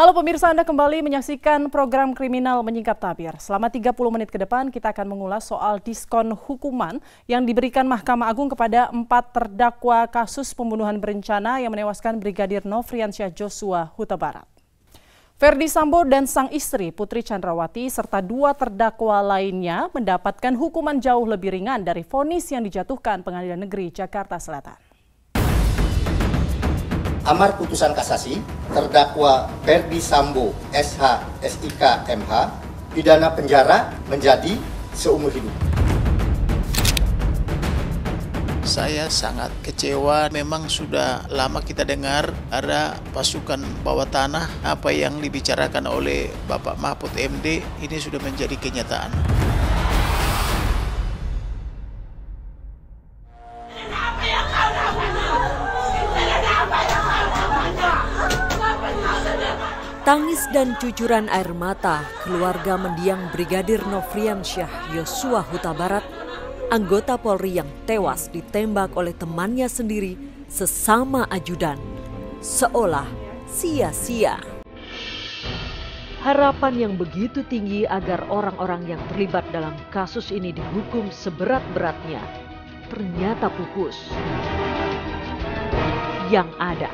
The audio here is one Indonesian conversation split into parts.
Halo pemirsa, Anda kembali menyaksikan program Kriminal Menyingkap Tabir. Selama 30 menit ke depan kita akan mengulas soal diskon hukuman yang diberikan Mahkamah Agung kepada 4 terdakwa kasus pembunuhan berencana yang menewaskan Brigadir Nofriansyah Joshua Huta Barat. Ferdi Sambo dan sang istri Putri Chandrawati serta 2 terdakwa lainnya mendapatkan hukuman jauh lebih ringan dari vonis yang dijatuhkan Pengadilan Negeri Jakarta Selatan. Amar putusan kasasi, terdakwa Ferdi Sambo, SH, SIK, MH, pidana penjara menjadi seumur hidup. Saya sangat kecewa, memang sudah lama kita dengar ada pasukan bawah tanah, apa yang dibicarakan oleh Bapak Mahfud MD ini sudah menjadi kenyataan. Tangis dan cucuran air mata keluarga mendiang Brigadir Nofriansyah Joshua Huta Barat, anggota Polri yang tewas ditembak oleh temannya sendiri sesama ajudan, seolah sia-sia. Harapan yang begitu tinggi agar orang-orang yang terlibat dalam kasus ini dihukum seberat-beratnya ternyata pupus. Yang ada,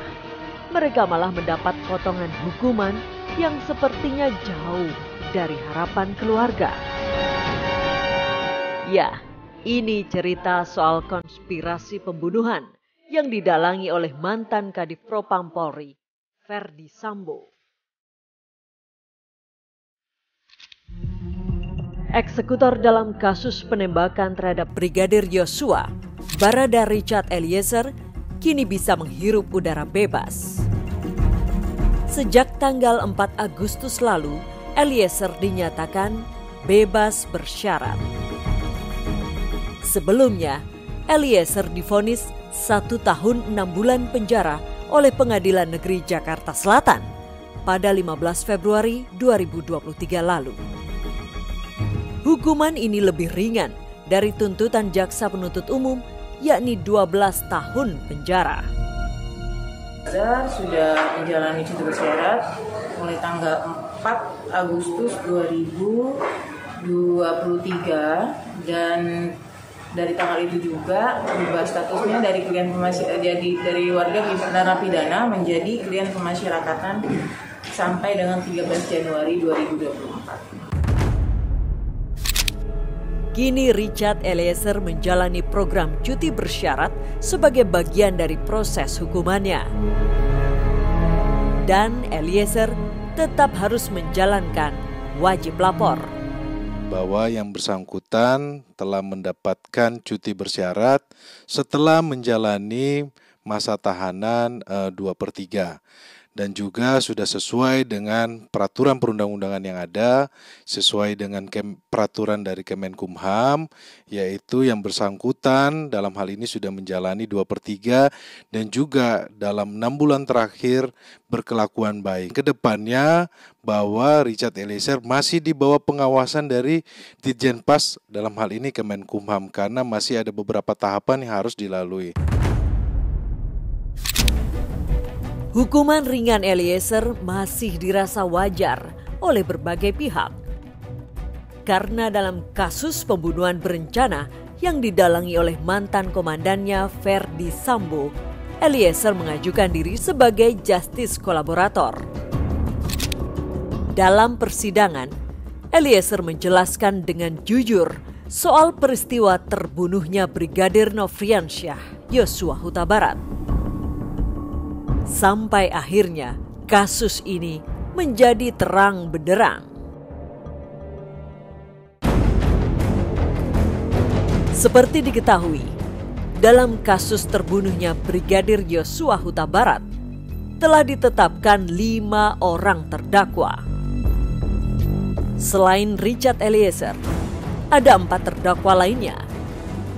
mereka malah mendapat potongan hukuman yang sepertinya jauh dari harapan keluarga. Ya, ini cerita soal konspirasi pembunuhan yang didalangi oleh mantan Kadif Propam Polri, Ferdi Sambo. Eksekutor dalam kasus penembakan terhadap Brigadir Joshua, Barada Richard Eliezer, kini bisa menghirup udara bebas. Sejak tanggal 4 Agustus lalu, Eliezer dinyatakan bebas bersyarat. Sebelumnya, Eliezer divonis 1 tahun 6 bulan penjara oleh Pengadilan Negeri Jakarta Selatan pada 15 Februari 2023 lalu. Hukuman ini lebih ringan dari tuntutan jaksa penuntut umum, yakni 12 tahun penjara. Sudah menjalani cuti bersyarat mulai tanggal 4 Agustus 2023 dan dari tanggal itu juga berubah statusnya dari dari warga narapidana menjadi klien pemasyarakatan sampai dengan 13 Januari 2024. Kini Richard Eliezer menjalani program cuti bersyarat sebagai bagian dari proses hukumannya. Dan Eliezer tetap harus menjalankan wajib lapor. Bahwa yang bersangkutan telah mendapatkan cuti bersyarat setelah menjalani masa tahanan 2/3. Dan juga sudah sesuai dengan peraturan perundang-undangan yang ada, sesuai dengan peraturan dari Kemenkumham, yaitu yang bersangkutan dalam hal ini sudah menjalani 2/3 dan juga dalam 6 bulan terakhir berkelakuan baik. Kedepannya bahwa Richard Eliezer masih di bawah pengawasan dari Ditjenpas, dalam hal ini Kemenkumham, karena masih ada beberapa tahapan yang harus dilalui. Hukuman ringan Eliezer masih dirasa wajar oleh berbagai pihak. Karena dalam kasus pembunuhan berencana yang didalangi oleh mantan komandannya Ferdi Sambo, Eliezer mengajukan diri sebagai justice kolaborator. Dalam persidangan, Eliezer menjelaskan dengan jujur soal peristiwa terbunuhnya Brigadir Nofriansyah Joshua Huta Barat. Sampai akhirnya kasus ini menjadi terang benderang. Seperti diketahui, dalam kasus terbunuhnya Brigadir Joshua Huta Barat telah ditetapkan 5 orang terdakwa. Selain Richard Eliezer, ada 4 terdakwa lainnya,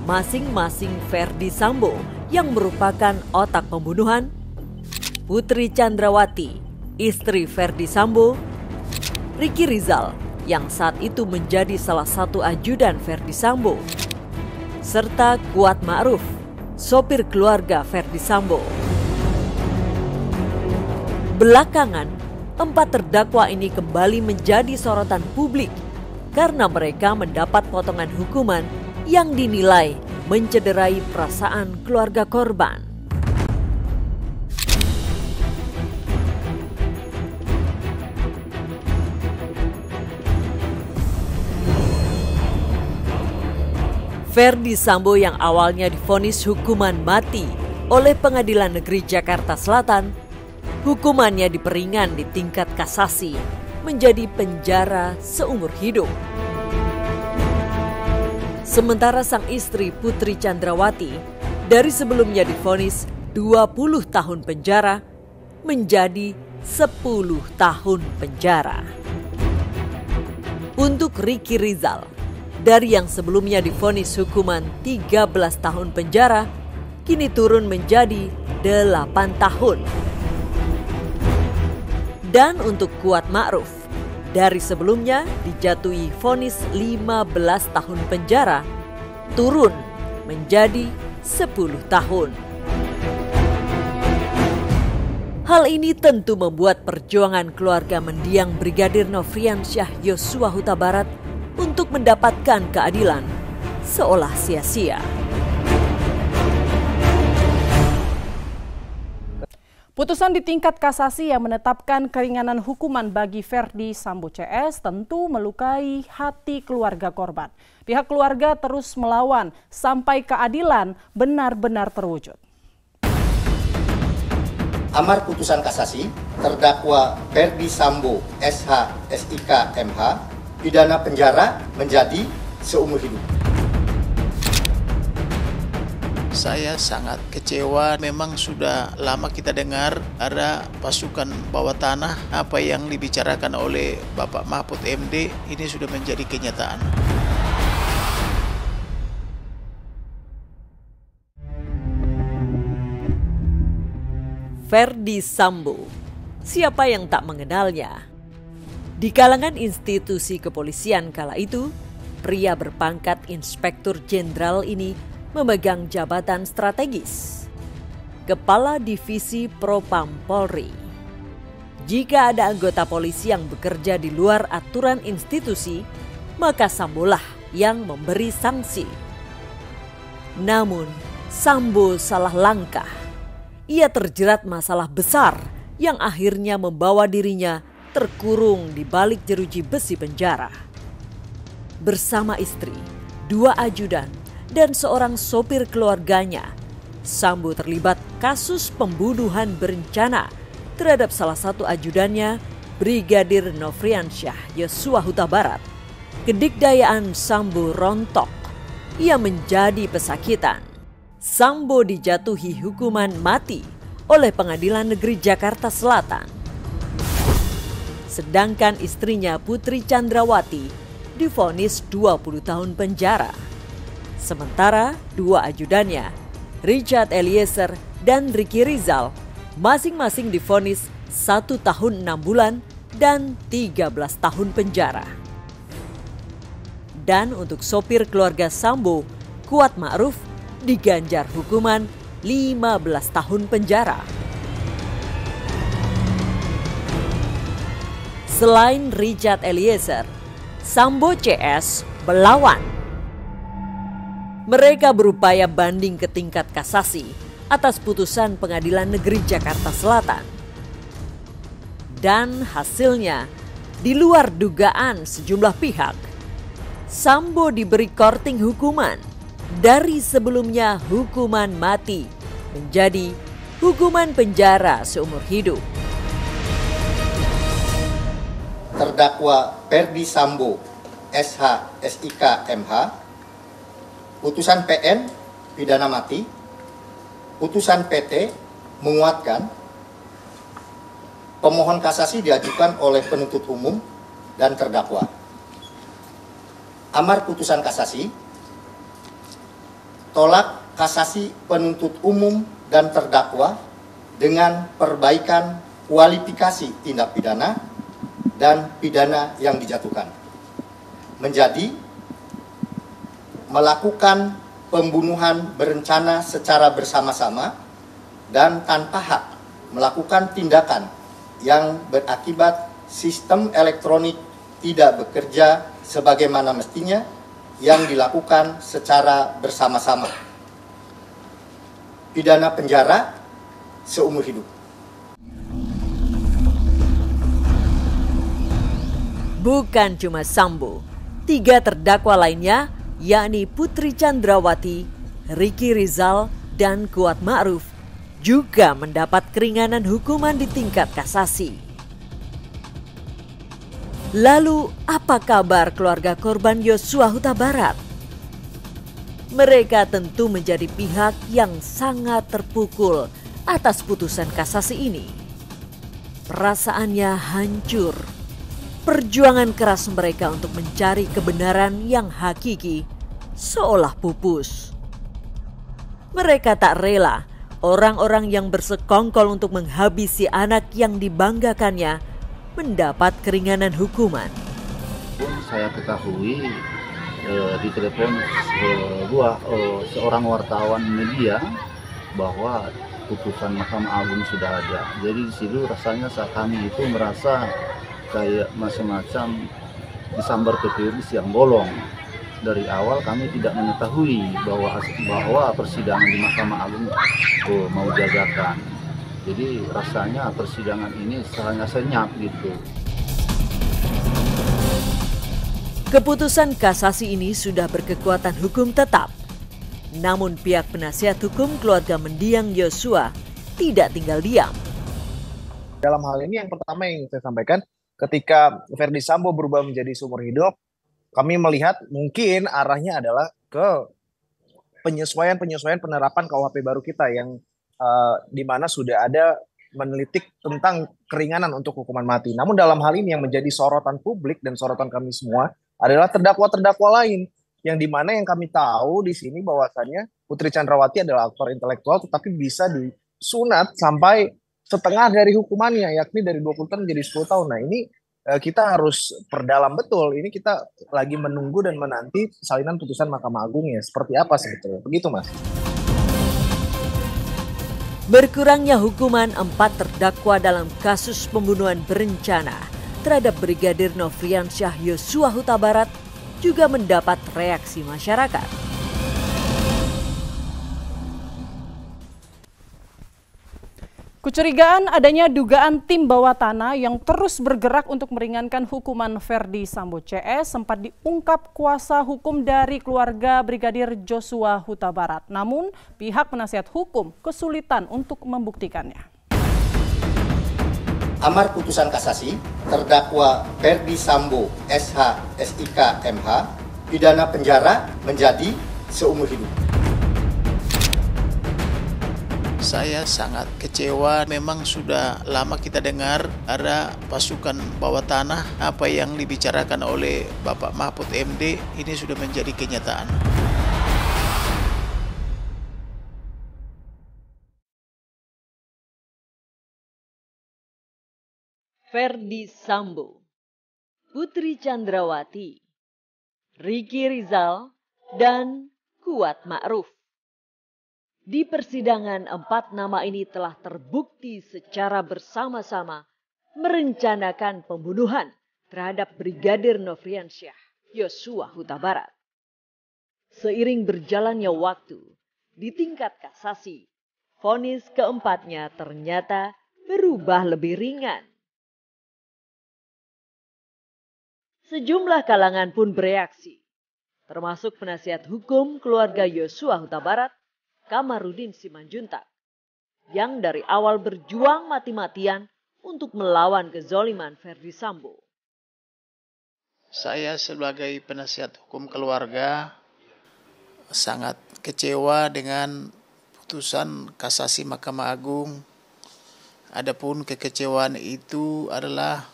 masing-masing Ferdi Sambo yang merupakan otak pembunuhan, Putri Chandrawati, istri Ferdi Sambo, Ricky Rizal yang saat itu menjadi salah satu ajudan Ferdi Sambo, serta Kuat Ma'ruf, sopir keluarga Ferdi Sambo. Belakangan, empat terdakwa ini kembali menjadi sorotan publik karena mereka mendapat potongan hukuman yang dinilai mencederai perasaan keluarga korban. Ferdi Sambo yang awalnya divonis hukuman mati oleh Pengadilan Negeri Jakarta Selatan, hukumannya diperingan di tingkat kasasi menjadi penjara seumur hidup. Sementara sang istri Putri Candrawati dari sebelumnya divonis 20 tahun penjara menjadi 10 tahun penjara. Untuk Ricky Rizal, dari yang sebelumnya divonis hukuman 13 tahun penjara, kini turun menjadi 8 tahun. Dan untuk Kuat Ma'ruf, dari sebelumnya dijatuhi vonis 15 tahun penjara, turun menjadi 10 tahun. Hal ini tentu membuat perjuangan keluarga mendiang Brigadir Nofriansyah Yosua Huta Barat untuk mendapatkan keadilan seolah sia-sia. Putusan di tingkat kasasi yang menetapkan keringanan hukuman bagi Ferdi Sambo CS tentu melukai hati keluarga korban. Pihak keluarga terus melawan sampai keadilan benar-benar terwujud. Amar putusan kasasi, terdakwa Ferdi Sambo SH SIK MH pidana penjara menjadi seumur hidup. Saya sangat kecewa, memang sudah lama kita dengar ada pasukan bawah tanah, apa yang dibicarakan oleh Bapak Mahfud MD ini sudah menjadi kenyataan. Ferdi Sambo, siapa yang tak mengenalnya? Di kalangan institusi kepolisian kala itu, pria berpangkat Inspektur Jenderal ini memegang jabatan strategis, Kepala Divisi Propam Polri. Jika ada anggota polisi yang bekerja di luar aturan institusi, maka Sambolah yang memberi sanksi. Namun, Sambo salah langkah. Ia terjerat masalah besar yang akhirnya membawa dirinya terkurung di balik jeruji besi penjara. Bersama istri, 2 ajudan, dan seorang sopir keluarganya, Sambo terlibat kasus pembunuhan berencana terhadap salah satu ajudannya, Brigadir Nofriansyah Yosua Huta Barat. Kedikdayaan Sambo rontok. Ia menjadi pesakitan. Sambo dijatuhi hukuman mati oleh Pengadilan Negeri Jakarta Selatan. Sedangkan istrinya Putri Candrawati divonis 20 tahun penjara. Sementara 2 ajudannya, Richard Eliezer dan Ricky Rizal, masing-masing divonis 1 tahun 6 bulan dan 13 tahun penjara. Dan untuk sopir keluarga Sambo, Kuat Ma'ruf, diganjar hukuman 15 tahun penjara. Selain Richard Eliezer, Sambo CS melawan. Mereka berupaya banding ke tingkat kasasi atas putusan Pengadilan Negeri Jakarta Selatan. Dan hasilnya, di luar dugaan sejumlah pihak, Sambo diberi korting hukuman dari sebelumnya hukuman mati menjadi hukuman penjara seumur hidup. Terdakwa Ferdi Sambo SH SIK MH, putusan PN pidana mati, putusan PT menguatkan, pemohon kasasi diajukan oleh penuntut umum dan terdakwa. Amar putusan kasasi, tolak kasasi penuntut umum dan terdakwa dengan perbaikan kualifikasi tindak pidana dan pidana yang dijatuhkan menjadi melakukan pembunuhan berencana secara bersama-sama dan tanpa hak melakukan tindakan yang berakibat sistem elektronik tidak bekerja sebagaimana mestinya yang dilakukan secara bersama-sama. Pidana penjara seumur hidup. Bukan cuma Sambo, 3 terdakwa lainnya yakni Putri Candrawati, Ricky Rizal, dan Kuat Ma'ruf juga mendapat keringanan hukuman di tingkat kasasi. Lalu apa kabar keluarga korban Yosua Huta Barat? Mereka tentu menjadi pihak yang sangat terpukul atas putusan kasasi ini. Perasaannya hancur. Perjuangan keras mereka untuk mencari kebenaran yang hakiki seolah pupus. Mereka tak rela orang-orang yang bersekongkol untuk menghabisi anak yang dibanggakannya mendapat keringanan hukuman. Saya ketahui di telepon seorang wartawan media bahwa putusan Mahkamah Agung sudah ada. Jadi di situ rasanya kami itu merasa kayak macam-macam disambar ke piris yang bolong. Dari awal kami tidak mengetahui bahwa persidangan di Mahkamah Agung mau diadakan. Jadi rasanya persidangan ini sangat senyap gitu. Keputusan kasasi ini sudah berkekuatan hukum tetap. Namun pihak penasihat hukum keluarga mendiang Yosua tidak tinggal diam. Dalam hal ini yang pertama yang saya sampaikan, ketika Ferdi Sambo berubah menjadi seumur hidup, kami melihat mungkin arahnya adalah ke penyesuaian penerapan KUHP baru kita yang di mana sudah ada menelitik tentang keringanan untuk hukuman mati. Namun dalam hal ini yang menjadi sorotan publik dan sorotan kami semua adalah terdakwa-terdakwa lain yang di mana yang kami tahu di sini bahwasannya Putri Candrawati adalah aktor intelektual tetapi bisa disunat sampai setengah dari hukumannya, yakni dari 20 tahun menjadi 10 tahun. Nah ini kita harus perdalam betul. Ini kita lagi menunggu dan menanti salinan putusan Mahkamah Agung ya. Seperti apa sebetulnya? Begitu Mas. Berkurangnya hukuman 4 terdakwa dalam kasus pembunuhan berencana terhadap Brigadir Nofriansyah Yosua Huta Barat juga mendapat reaksi masyarakat. Kecurigaan adanya dugaan tim bawah tanah yang terus bergerak untuk meringankan hukuman Ferdi Sambo CS sempat diungkap kuasa hukum dari keluarga Brigadir Joshua Huta Barat. Namun pihak penasihat hukum kesulitan untuk membuktikannya. Amar putusan kasasi, terdakwa Ferdi Sambo SH SIK MH, pidana penjara menjadi seumur hidup. Saya sangat kecewa, memang sudah lama kita dengar ada pasukan bawah tanah, apa yang dibicarakan oleh Bapak Mahfud MD ini sudah menjadi kenyataan. Ferdi Sambo, Putri Candrawati, Ricky Rizal, dan Kuat Ma'ruf. Di persidangan 4 nama ini telah terbukti secara bersama-sama merencanakan pembunuhan terhadap Brigadir Nofriansyah Yosua Huta Barat. Seiring berjalannya waktu, di tingkat kasasi, vonis keempatnya ternyata berubah lebih ringan. Sejumlah kalangan pun bereaksi, termasuk penasihat hukum keluarga Yosua Huta Barat, Kamarudin Simanjuntak, yang dari awal berjuang mati-matian untuk melawan kezoliman Ferdi Sambo. Saya sebagai penasihat hukum keluarga sangat kecewa dengan putusan kasasi Mahkamah Agung. Adapun kekecewaan itu adalah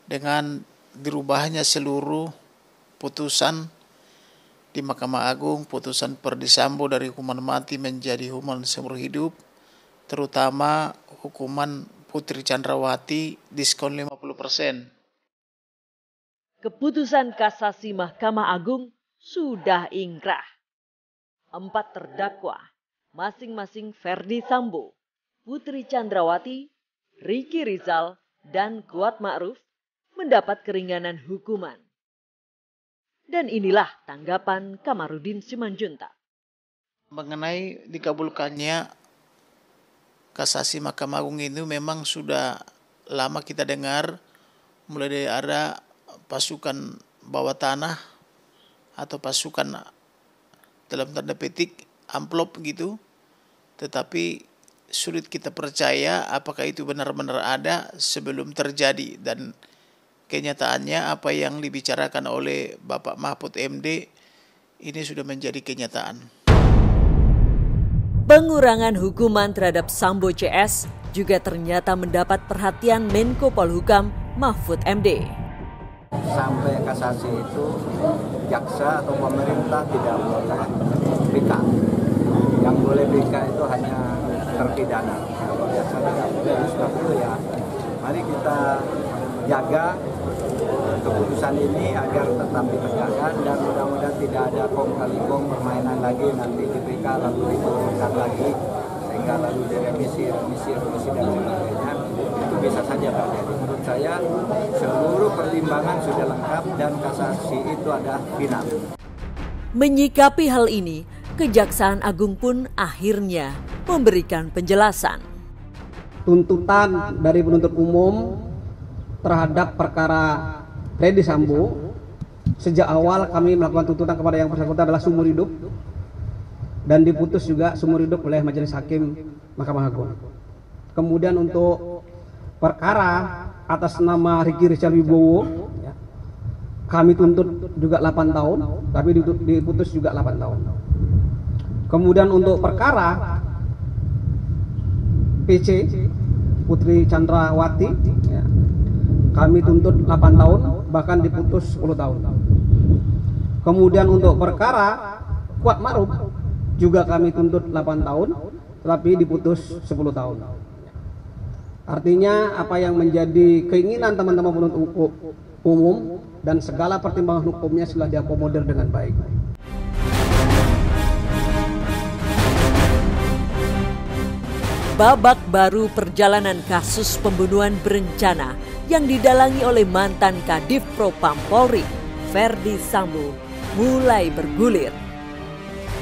dengan dirubahnya seluruh putusan di Mahkamah Agung, putusan Ferdi Sambo dari hukuman mati menjadi hukuman seumur hidup, terutama hukuman Putri Candrawati diskon 50%. Keputusan kasasi Mahkamah Agung sudah ingkrah. 4 terdakwa, masing-masing Ferdi Sambo, Putri Candrawati, Ricky Rizal, dan Kuat Ma'ruf mendapat keringanan hukuman. Dan inilah tanggapan Kamarudin Simanjuntak. Mengenai dikabulkannya kasasi Mahkamah Agung itu memang sudah lama kita dengar, mulai dari ada pasukan bawah tanah atau pasukan dalam tanda petik amplop gitu, tetapi sulit kita percaya apakah itu benar-benar ada sebelum terjadi, dan kenyataannya apa yang dibicarakan oleh Bapak Mahfud MD ini sudah menjadi kenyataan. Pengurangan hukuman terhadap Sambo CS juga ternyata mendapat perhatian Menko Polhukam Mahfud MD. Sampai kasasi itu jaksa atau pemerintah tidak boleh BK. Yang boleh BK itu hanya terpidana. Kalau jaksa tidak boleh, sebab itu ya mari kita jaga keputusan ini agar tetap ditegakkan dan mudah-mudahan tidak ada kong kali kong permainan lagi nanti di BK lalu diturunkan lagi sehingga lalu direvisi dan sebagainya. Itu bisa saja terjadi. Menurut saya seluruh pertimbangan sudah lengkap dan kasasi itu ada final. Menyikapi hal ini, Kejaksaan Agung pun akhirnya memberikan penjelasan. Tuntutan dari penuntut umum terhadap perkara Ferdi Sambo, sejak awal kami melakukan tuntutan kepada yang bersangkutan adalah seumur hidup dan diputus juga seumur hidup oleh Majelis Hakim Mahkamah Agung. Kemudian untuk perkara atas nama Ricky Rizal Wibowo, kami tuntut juga 8 tahun, tapi diputus juga 8 tahun. Kemudian untuk perkara PC Putri Chandrawati, kami tuntut 8 tahun, bahkan diputus 10 tahun. Kemudian untuk perkara Kuat Ma'ruf juga kami tuntut 8 tahun, tetapi diputus 10 tahun. Artinya apa yang menjadi keinginan teman-teman penuntut umum dan segala pertimbangan hukumnya sudah diakomodir dengan baik. Babak baru perjalanan kasus pembunuhan berencana yang didalangi oleh mantan Kadif Propam Polri, Ferdi Sambo, mulai bergulir.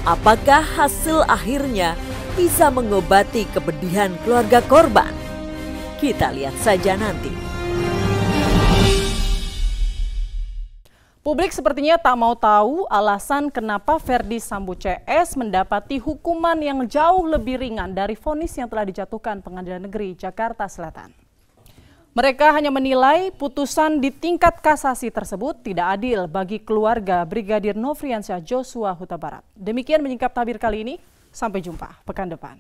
Apakah hasil akhirnya bisa mengobati kepedihan keluarga korban? Kita lihat saja nanti. Publik sepertinya tak mau tahu alasan kenapa Ferdi Sambo CS mendapati hukuman yang jauh lebih ringan dari vonis yang telah dijatuhkan Pengadilan Negeri Jakarta Selatan. Mereka hanya menilai putusan di tingkat kasasi tersebut tidak adil bagi keluarga Brigadir Nofriansyah Joshua Huta Barat. Demikian menyingkap tabir kali ini. Sampai jumpa pekan depan.